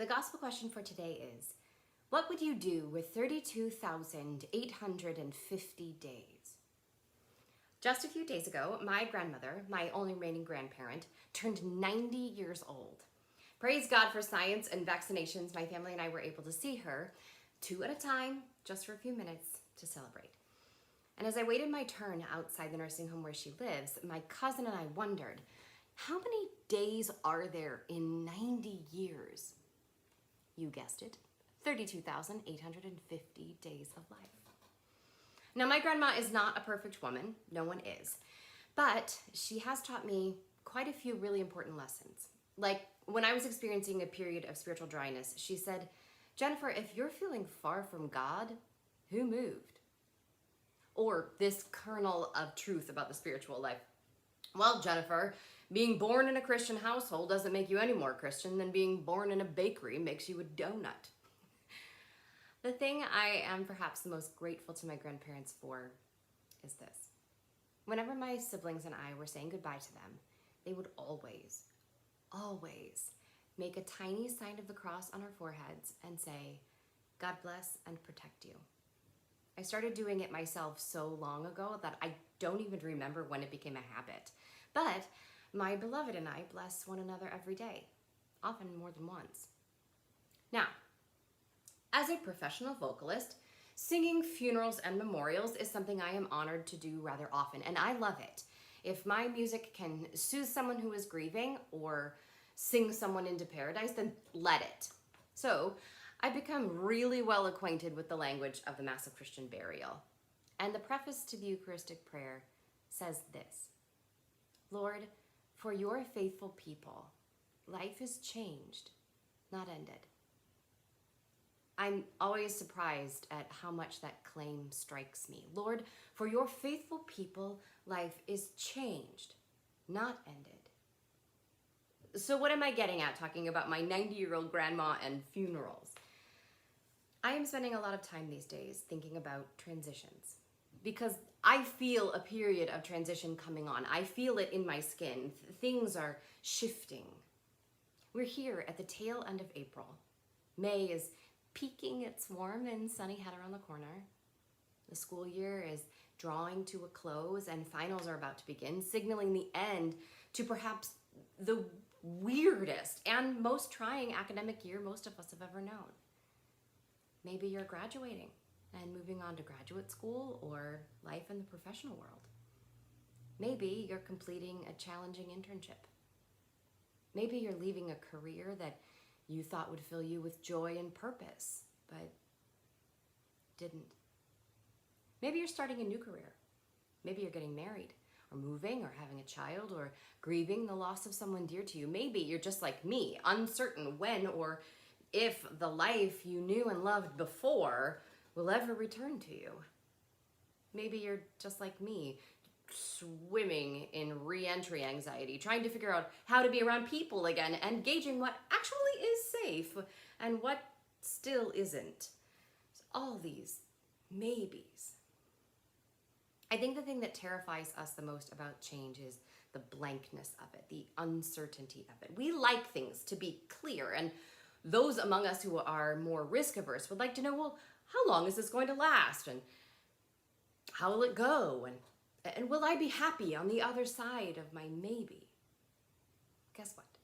The gospel question for today is, what would you do with 32,850 days? Just a few days ago, my grandmother, my only remaining grandparent, turned 90 years old. Praise God for science and vaccinations. My family and I were able to see her 2 at a time, just for a few minutes to celebrate. And as I waited my turn outside the nursing home where she lives, my cousin and I wondered, how many days are there in 90 years? You guessed it, 32,850 days of life. Now, my grandma is not a perfect woman. No one is. But she has taught me quite a few really important lessons. Like when I was experiencing a period of spiritual dryness, she said, Jennifer, if you're feeling far from God, who moved? Or this kernel of truth about the spiritual life. Well, Jennifer, being born in a Christian household doesn't make you any more Christian than being born in a bakery makes you a donut. The thing I am perhaps the most grateful to my grandparents for is this. Whenever my siblings and I were saying goodbye to them, they would always make a tiny sign of the cross on our foreheads and say, God bless and protect you. I started doing it myself so long ago that I don't even remember when it became a habit. But my beloved and I bless one another every day, often more than once. Now, as a professional vocalist, singing funerals and memorials is something I am honored to do rather often, and I love it. If my music can soothe someone who is grieving or sing someone into paradise, then let it. So, I've become really well acquainted with the language of the Mass of Christian Burial. And the preface to the Eucharistic prayer says this, Lord, for your faithful people, life is changed, not ended. I'm always surprised at how much that claim strikes me. Lord, for your faithful people, life is changed, not ended. So what am I getting at talking about my 90-year-old grandma and funerals? I am spending a lot of time these days thinking about transitions because I feel a period of transition coming on. I feel it in my skin. Things are shifting. We're here at the tail end of April. May is peeking its warm and sunny head around the corner. The school year is drawing to a close and finals are about to begin, signaling the end to perhaps the weirdest and most trying academic year most of us have ever known. Maybe you're graduating and moving on to graduate school or life in the professional world. Maybe you're completing a challenging internship. Maybe you're leaving a career that you thought would fill you with joy and purpose, but didn't. Maybe you're starting a new career. Maybe you're getting married or moving or having a child or grieving the loss of someone dear to you. Maybe you're just like me, uncertain when or if the life you knew and loved before will ever return to you. Maybe you're just like me, swimming in re-entry anxiety, trying to figure out how to be around people again and gauging what actually is safe and what still isn't. All these maybes. I think the thing that terrifies us the most about change is the blankness of it, the uncertainty of it. We like things to be clear, and those among us who are more risk averse would like to know, well, how long is this going to last? And how will it go? And will I be happy on the other side of my maybe? Guess what?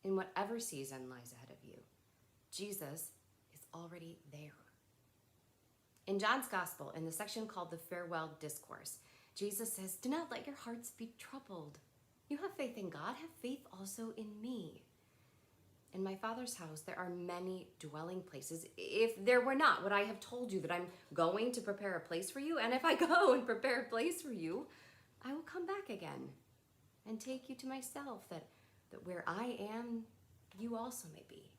In whatever season lies ahead of you, Jesus is already there. In John's Gospel, in the section called the Farewell Discourse, Jesus says, do not let your hearts be troubled. You have faith in God, have faith also in me. In my Father's house, there are many dwelling places. If there were not, would I have told you that I'm going to prepare a place for you? And if I go and prepare a place for you, I will come back again and take you to myself, that where I am, you also may be.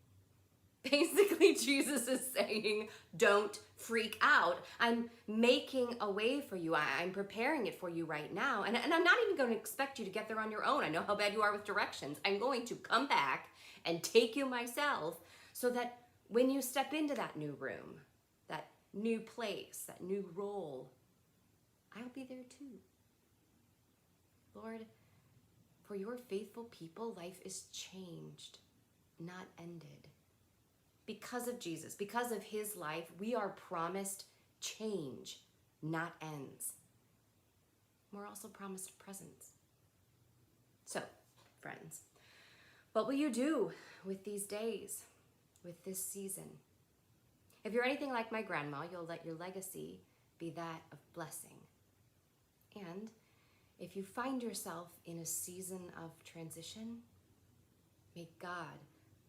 Basically, Jesus is saying, don't freak out. I'm making a way for you. I'm preparing it for you right now. And I'm not even going to expect you to get there on your own. I know how bad you are with directions. I'm going to come back and take you myself so that when you step into that new room, that new place, that new role, I'll be there too. Lord, for your faithful people, life is changed, not ended. because of Jesus, because of his life, we are promised change, not ends. We're also promised presence. So, friends, what will you do with these days, with this season? If you're anything like my grandma, you'll let your legacy be that of blessing. And if you find yourself in a season of transition, may God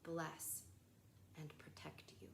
bless and protect you.